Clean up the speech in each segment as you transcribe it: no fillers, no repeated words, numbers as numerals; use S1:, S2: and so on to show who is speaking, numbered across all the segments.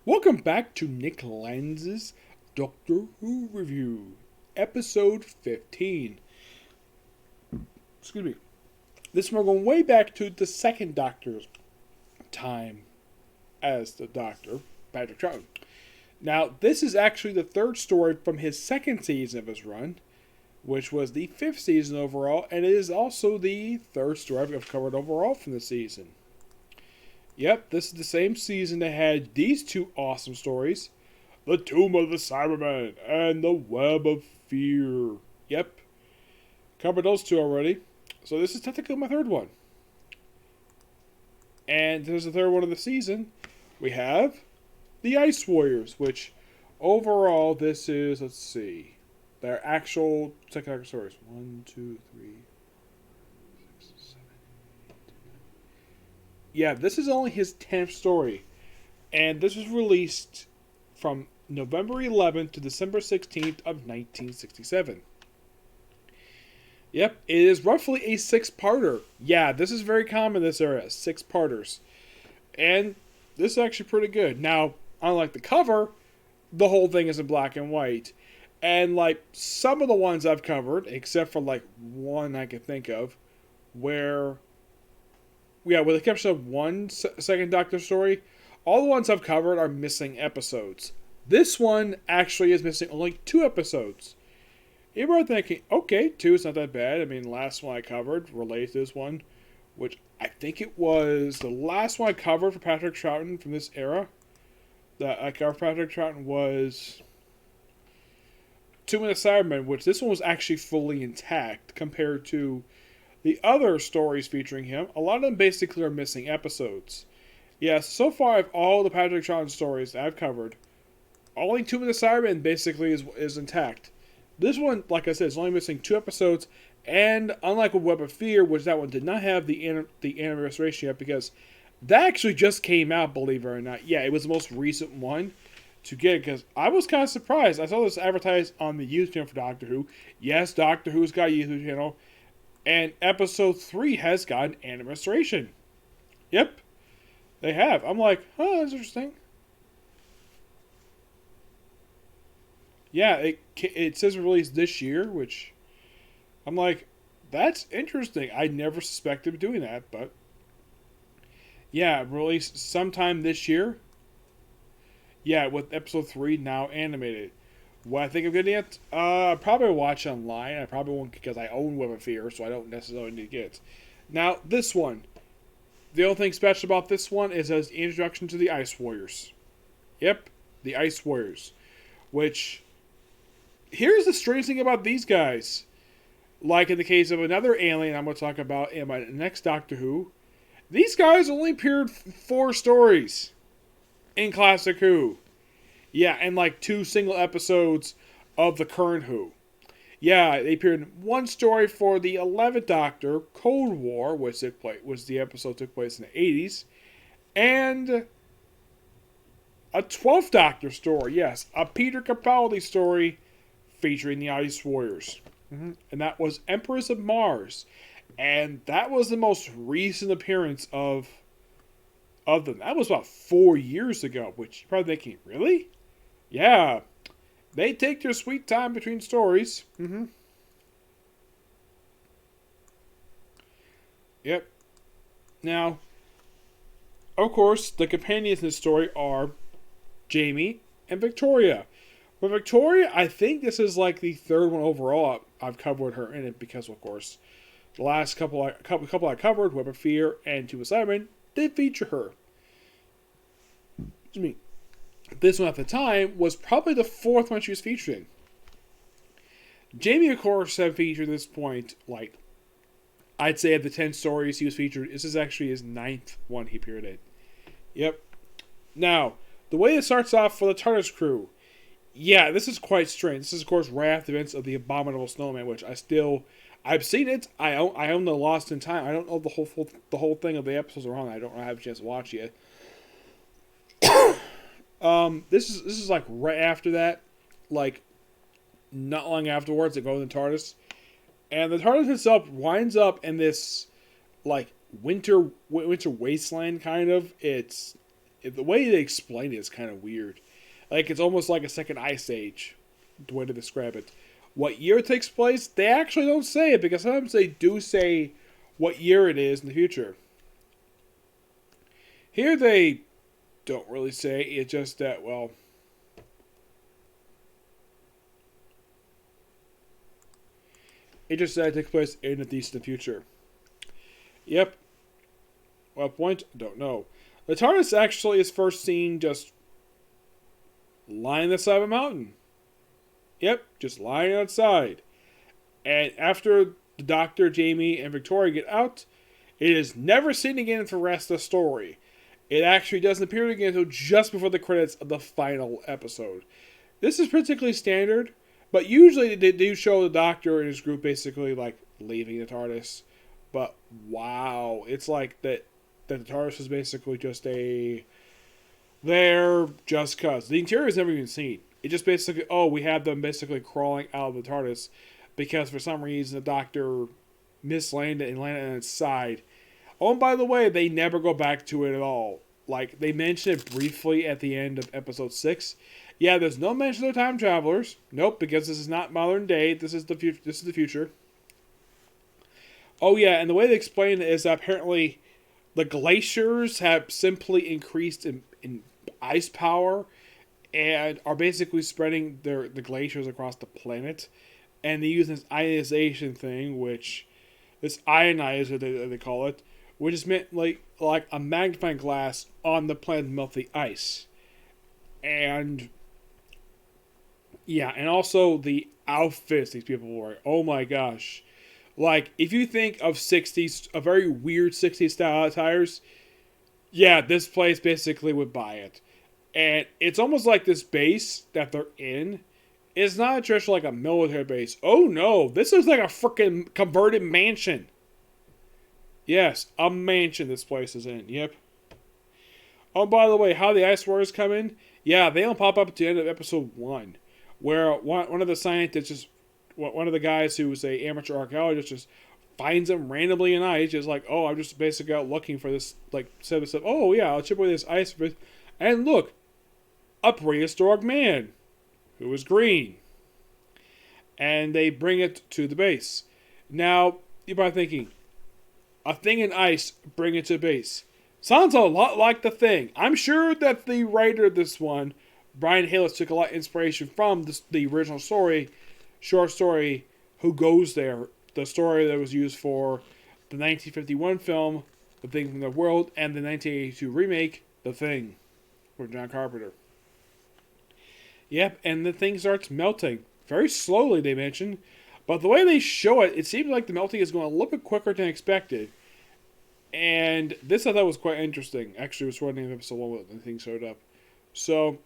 S1: Welcome back to Nick Lenz's Doctor Who review, episode 15. Excuse me. This one we're going way back to the second Doctor's time as the Doctor, Patrick Troughton. Now, this is actually the third story from his second season of his run, which was the fifth season overall, and it is also the third story I've covered overall from the season. Yep, this is the same season that had these two awesome stories. The Tomb of the Cybermen and The Web of Fear. Yep, covered those two already. So this is technically my third one. And there's the third one of the season. We have The Ice Warriors, which overall this is, let's see, their actual second Doctor stories. 1, 2, 3, 6, 7, 8, 9. Yeah, this is only his 10th story. And this was released from November 11th to December 16th of 1967. Yep, it is roughly a 6-parter. Yeah, this is very common in this era, 6-parters. And this is actually pretty good. Now, unlike the cover, the whole thing is in black and white. And like some of the ones I've covered, except for like one I can think of, where, yeah, with the exception of one second Doctor story, all the ones I've covered are missing episodes. This one actually is missing only 2 episodes. You were thinking, okay, 2 is not that bad. I mean, the last one I covered related to this one, which I think it was the last one I covered for Patrick Troughton from this era. That I covered for Patrick Troughton was Tomb of the Cybermen, which this one was actually fully intact compared to the other stories featuring him. A lot of them basically are missing episodes. Yes, so far of all the Patrick Troughton stories that I've covered, only Tomb of the Cybermen basically is intact. This one, like I said, is only missing 2 episodes, and unlike with Web of Fear, which that one did not have the anniversary yet, because that actually just came out, believe it or not. Yeah, it was the most recent one to get, because I was kind of surprised. I saw this advertised on the YouTube channel for Doctor Who. Yes, Doctor Who's got a YouTube channel, and episode 3 has got an anniversary. Yep, they have. I'm like, oh, that's interesting. Yeah, it says released this year, which I'm like, that's interesting. I never suspected of doing that, but yeah, released sometime this year. Yeah, with episode 3 now animated. What I think of getting it? I probably watch it online. I probably won't because I own Web of Fear, so I don't necessarily need to get it. Now, this one. The only thing special about this one is as the introduction to the Ice Warriors. Yep, the Ice Warriors. Which, here's the strange thing about these guys. Like in the case of another alien I'm going to talk about in my next Doctor Who, these guys only appeared 4 stories in Classic Who. Yeah, and like 2 single episodes of the current Who. Yeah, they appeared in 1 story for the 11th Doctor, Cold War, which the episode took place in the 80s, and a 12th Doctor story, yes, a Peter Capaldi story featuring the Ice Warriors. And that was Empress of Mars. And that was the most recent appearance of them. That was about 4 years ago, which you're probably thinking, really? Yeah. They take their sweet time between stories. Yep. Now, of course, the companions in this story are Jamie and Victoria. But Victoria, I think this is like the third one overall I've covered her in it because, of course, the last couple I covered, Web of Fear and Tomb of the Cybermen, did feature her. Excuse me. This one at the time was probably the 4th one she was featured in. Jamie, of course, have featured at this point, like, I'd say of the 10 stories he was featured, this is actually his 9th one he appeared in. Yep. Now, the way it starts off for the TARDIS crew, yeah, this is quite strange. This is, of course, right after the events of the Abominable Snowman, which I've seen it. I own the Lost in Time. I don't know the whole thing of the episodes are on. I don't have a chance to watch yet. This is like right after that, like not long afterwards. They go to the TARDIS, and the TARDIS itself winds up in this like winter wasteland kind of. It's the way they explain it is kind of weird. Like, it's almost like a second ice age, the way to describe it. What year it takes place, they actually don't say it, because sometimes they do say what year it is in the future. Here they don't really say, it's just that, well, it just said it takes place in the distant future. Yep. What point? Don't know. The TARDIS actually is first seen just lying on the side of a mountain. Yep, just lying outside. And after the Doctor, Jamie, and Victoria get out, it is never seen again for the rest of the story. It actually doesn't appear again until just before the credits of the final episode. This is particularly standard, but usually they do show the Doctor and his group basically like leaving the TARDIS. But wow, it's like that the TARDIS is basically just there just cause. The interior is never even seen. It just basically, we have them basically crawling out of the TARDIS because for some reason the Doctor mislanded and landed on its side. Oh, and by the way, they never go back to it at all. Like, they mention it briefly at the end of episode 6. Yeah, there's no mention of time travelers. Nope, because this is not modern day. This is the future. Oh yeah, and the way they explain it is that apparently the glaciers have simply increased in ice power and are basically spreading the glaciers across the planet. And they use this ionization thing, this ionizer they call it, which is meant like a magnifying glass on the planet melt the ice. And yeah, and also the outfits these people wear. Oh my gosh. Like, if you think of 60s, a very weird 60s style attires, yeah, this place basically would buy it. And it's almost like this base that they're in is not just like a military base. Oh no, this is like a freaking converted mansion. Yes, a mansion this place is in, yep. Oh, by the way, how the Ice Warriors come in? Yeah, they don't pop up at the end of episode 1. Where one of the scientists, one of the guys who was a amateur archaeologist, just finds them randomly in ice, just like, I'm just basically out looking for this, like, set of stuff. Oh yeah, I'll chip away this ice. And look, a prehistoric man who is green. And they bring it to the base. Now, you're probably thinking, a thing in ice, bring it to base. Sounds a lot like The Thing. I'm sure that the writer of this one, Brian Hayles, took a lot of inspiration from the original short story, Who Goes There? The story that was used for the 1951 film, The Thing from the World, and the 1982 remake, The Thing, from John Carpenter. Yep, and the thing starts melting. Very slowly, they mention. But the way they show it, it seems like the melting is going a little bit quicker than expected. And this I thought was quite interesting. Actually, it was running in episode 1 when the thing showed up. So,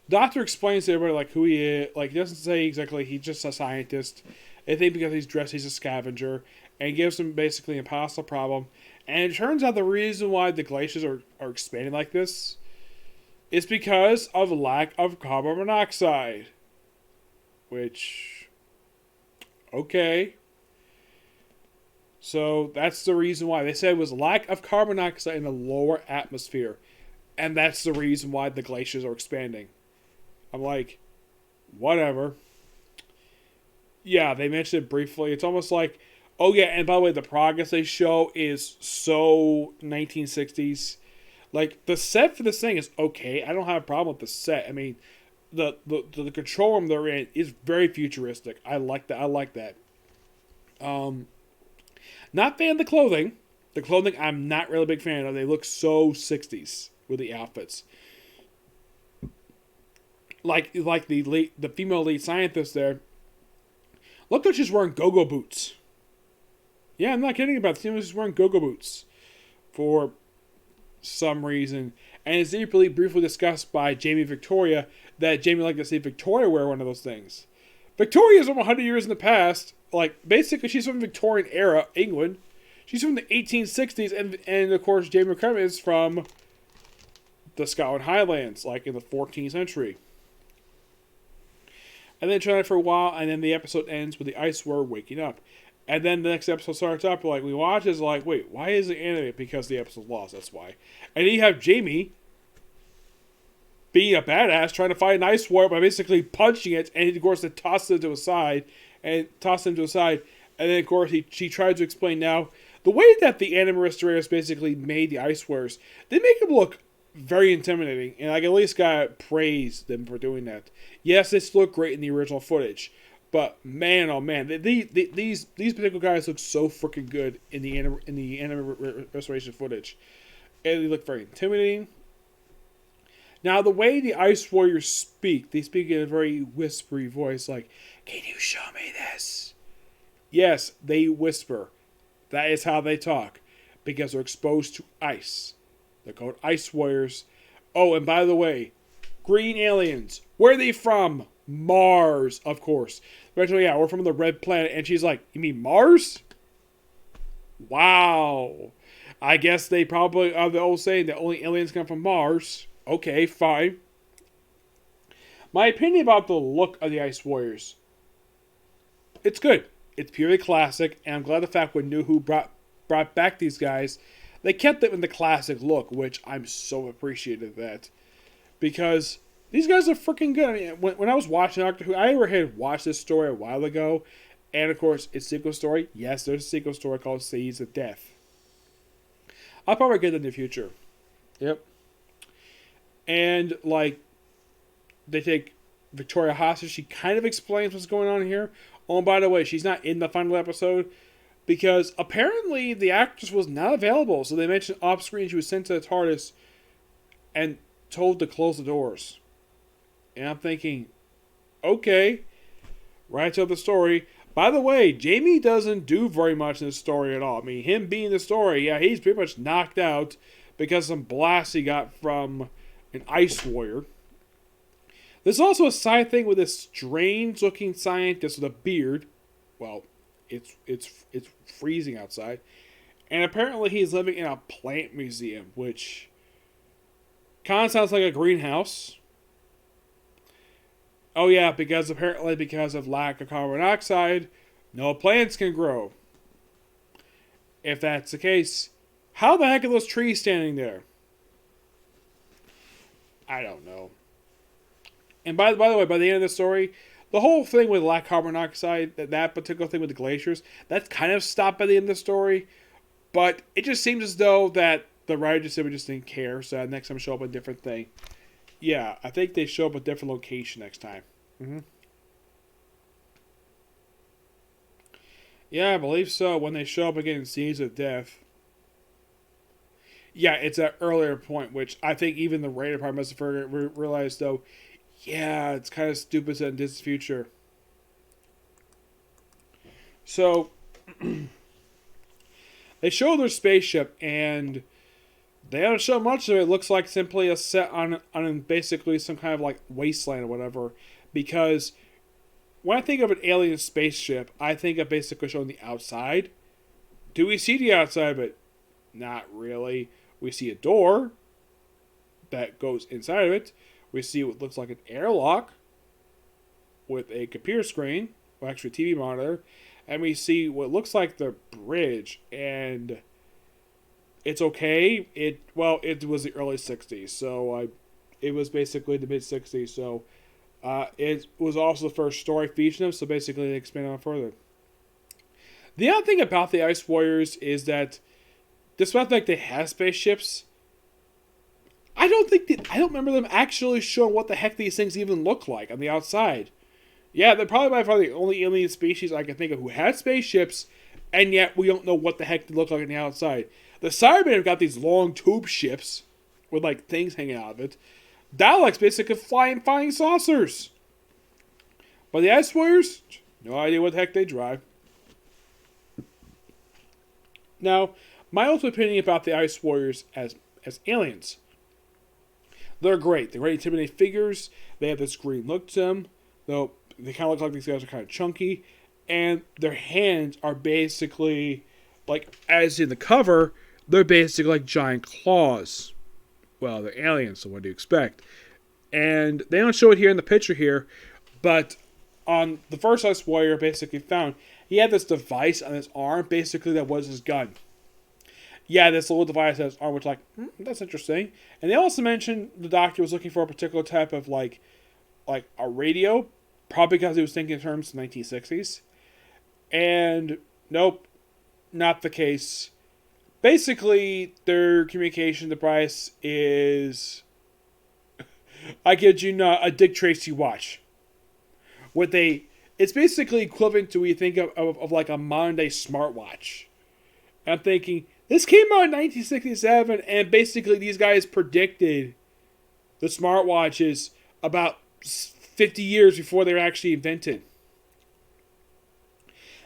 S1: Doctor explains to everybody like who he is. Like, he doesn't say exactly he's just a scientist. I think because he's dressed, he's a scavenger. And gives him basically an impossible problem. And it turns out the reason why the glaciers are expanding like this is because of lack of carbon monoxide. Which, okay. So that's the reason why. They said it was lack of carbon dioxide in the lower atmosphere. And that's the reason why the glaciers are expanding. I'm like, whatever. Yeah, they mentioned it briefly. It's almost like, oh yeah, and by the way, the progress they show is so 1960s. Like, the set for this thing is okay. I don't have a problem with the set. I mean, the control room they're in is very futuristic. I like that. Not fan of the clothing. The clothing I'm not really a big fan of. They look so 60s with the outfits. Like the female lead scientist there. Look like she's wearing go-go boots. Yeah, I'm not kidding about it. She's wearing go-go boots for some reason. And it's briefly discussed by Jamie and Victoria that Jamie would like to see Victoria wear one of those things. Victoria's over 100 years in the past. Like, basically, she's from Victorian era England. She's from the 1860s, and of course, Jamie McCrum is from the Scotland Highlands, like in the 14th century. And then trying it for a while, and then the episode ends with the Ice Warrior waking up. And then the next episode starts up, like, we watch is like, wait, why is it animated? Because the episode lost, that's why. And then you have Jamie being a badass, trying to fight an ice warrior by basically punching it, and of course, it tosses it to a side, and then, of course, she tries to explain now, the way that the anime restorators basically made the ice warriors, they make them look very intimidating, and I at least gotta praise them for doing that. Yes, this looked great in the original footage, but man, oh man, these particular guys look so freaking good in the anime restoration footage, and they look very intimidating. Now, the way the Ice Warriors speak, they speak in a very whispery voice, like, "Can you show me this?" Yes, they whisper. That is how they talk, because they're exposed to ice. They're called Ice Warriors. Oh, and by the way, green aliens. Where are they from? Mars, of course. Eventually, yeah, we're from the red planet. And she's like, you mean Mars? Wow. I guess they probably are the old saying that only aliens come from Mars. Okay, fine. My opinion about the look of the Ice Warriors. It's good. It's purely classic, and I'm glad the fact when New Who brought back these guys, they kept them in the classic look, which I'm so appreciative of that. Because these guys are freaking good. I mean, when I was watching Doctor Who, I had watched this story a while ago, and of course, it's a sequel story. Yes, there's a sequel story called Seeds of Death. I'll probably get it in the future. Yep. And, like, they take Victoria hostage. She kind of explains what's going on here. Oh, and by the way, she's not in the final episode because apparently the actress was not available. So they mentioned off screen she was sent to the TARDIS and told to close the doors. And I'm thinking, okay, right to the story. By the way, Jamie doesn't do very much in this story at all. I mean, him being the story, yeah, he's pretty much knocked out because of some blasts he got from an ice warrior. There's also a side thing with this strange-looking scientist with a beard. Well, it's freezing outside. And apparently he's living in a plant museum, which kind of sounds like a greenhouse. Oh yeah, because of lack of carbon dioxide, no plants can grow. If that's the case, how the heck are those trees standing there? I don't know. And by the way, by the end of the story, the whole thing with lack of carbon dioxide, that particular thing with the glaciers, that's kind of stopped by the end of the story. But it just seems as though that the writer just didn't care. So next time show up a different thing. Yeah, I think they show up a different location next time. Mm-hmm. Yeah, I believe so. When they show up again in Seeds of Death. Yeah, it's an earlier point, which I think even the writer probably must have realized, though, yeah, it's kind of stupid in this future. So, they show their spaceship, and they don't show much of it. It looks like simply a set on basically some kind of like wasteland or whatever. Because when I think of an alien spaceship, I think of basically showing the outside. Do we see the outside of it? Not really. We see a door that goes inside of it. We see what looks like an airlock with a computer screen, or actually a TV monitor, and we see what looks like the bridge, and it's okay. It was the early 60s, so it was basically the mid-60s, so it was also the first story featuring them, so basically they expanded on it further. The other thing about the Ice Warriors is that despite the fact they have spaceships, I don't remember them actually showing what the heck these things even look like on the outside. Yeah, they're probably by far the only alien species I can think of who had spaceships, and yet we don't know what the heck they look like on the outside. The Cybermen have got these long tube ships with like things hanging out of it. Daleks basically flying saucers. But the Ice Warriors, no idea what the heck they drive. Now, my ultimate opinion about the Ice Warriors as aliens. They're great. They're great intimidating figures. They have this green look to them. Though they kind of look like these guys are kind of chunky. And their hands are basically, like, as in the cover, they're basically like giant claws. Well, they're aliens, so what do you expect? And they don't show it here in the picture here, but on the first Ice Warrior basically found, he had this device on his arm, basically that was his gun. Yeah, this little device on his arm, which that's interesting. And they also mentioned the Doctor was looking for a particular type of like a radio, probably because he was thinking in terms of the 1960s. And nope, not the case. Basically, their communication device is, I kid you not, a Dick Tracy watch. It's basically equivalent to what you think of like a modern day smartwatch. I'm thinking, this came out in 1967, and basically these guys predicted the smartwatches about 50 years before they were actually invented.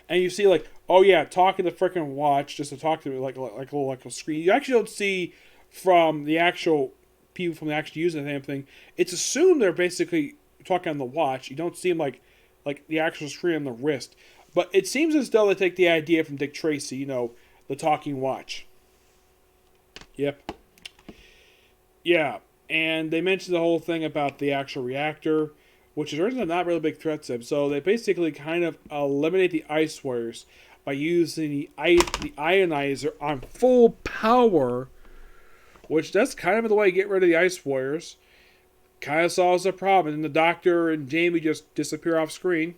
S1: And you see, like, oh yeah, talking to the freaking watch, just to talk to it like a screen. You actually don't see from the actual people from the actual using the damn thing. It's assumed they're basically talking on the watch. You don't see them like the actual screen on the wrist. But it seems as though they take the idea from Dick Tracy, the talking watch. Yep. Yeah, and they mentioned the whole thing about the actual reactor, which is originally not really a big threat to them. So they basically kind of eliminate the ice wires by using the ionizer on full power, which that's kind of the way to get rid of the ice wires. Kind of solves the problem. And the Doctor and Jamie just disappear off screen.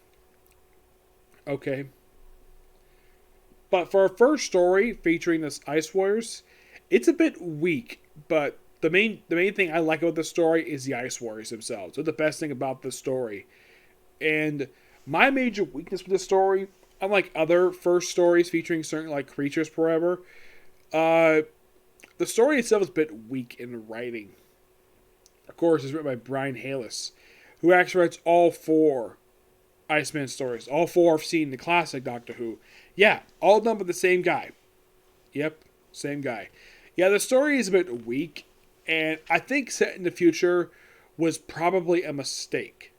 S1: Okay. But for our first story featuring this ice wires, it's a bit weak, but the main thing I like about the story is the ice warriors themselves. They're the best thing about this story. And my major weakness with this story, unlike other first stories featuring certain like creatures forever, the story itself is a bit weak in the writing. Of course, it's written by Brian Halis, who actually writes all 4 Iceman stories. All 4 I've seen the classic Doctor Who. Yeah, all done by the same guy. Yep, same guy. Yeah, the story is a bit weak, and I think set in the future was probably a mistake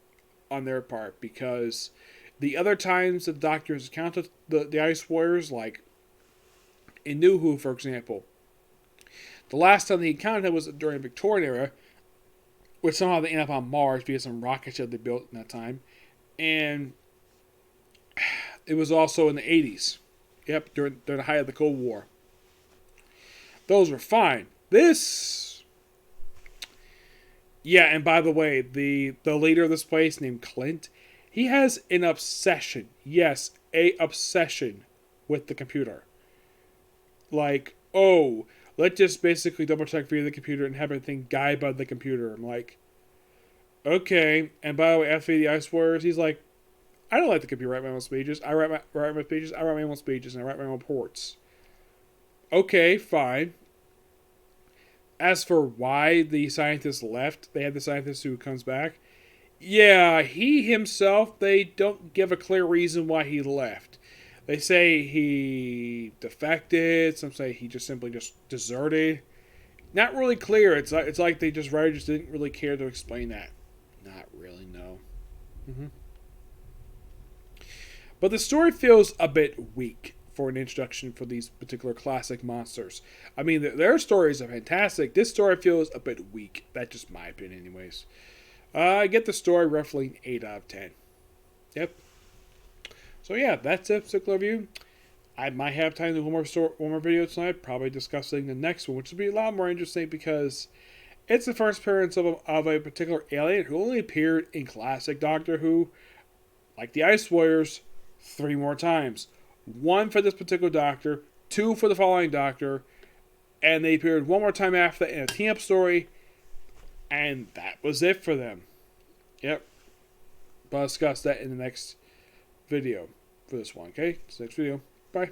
S1: on their part, because the other times that the Doctor has encountered the Ice Warriors, like in New Who, for example, the last time they encountered it was during the Victorian era, which somehow they end up on Mars because some rockets that they built in that time, and it was also in the 80s. Yep, during the height of the Cold War. Those were fine. This... Yeah, and by the way, the leader of this place, named Clint, he has an obsession. Yes, a obsession with the computer. Like, oh, let's just basically double check via the computer and have everything guide by the computer. I'm like, okay. And by the way, after the Ice Warriors, he's like, I don't like the computer write my own speeches. I write my own speeches, and I write my own reports. Okay, fine. As for why the scientist left, they had the scientist who comes back. Yeah, he himself, they don't give a clear reason why he left. They say he defected. Some say he just simply deserted. Not really clear. It's like they writers just didn't really care to explain that. Not really, no. But the story feels a bit weak for an introduction for these particular classic monsters. I mean, their stories are fantastic. This story feels a bit weak. That's just my opinion, anyways. I get the story roughly an 8 out of 10. Yep. So yeah, that's a particular review. I might have time to do one more video tonight, probably discussing the next one, which will be a lot more interesting because it's the first appearance of a particular alien who only appeared in classic Doctor Who, like the Ice Warriors, 3 more times. 1 for this particular Doctor, 2 for the following Doctor, and they appeared 1 more time after that in a team-up story, and that was it for them. Yep. But I'll discuss that in the next video for this one, okay? This next video. Bye.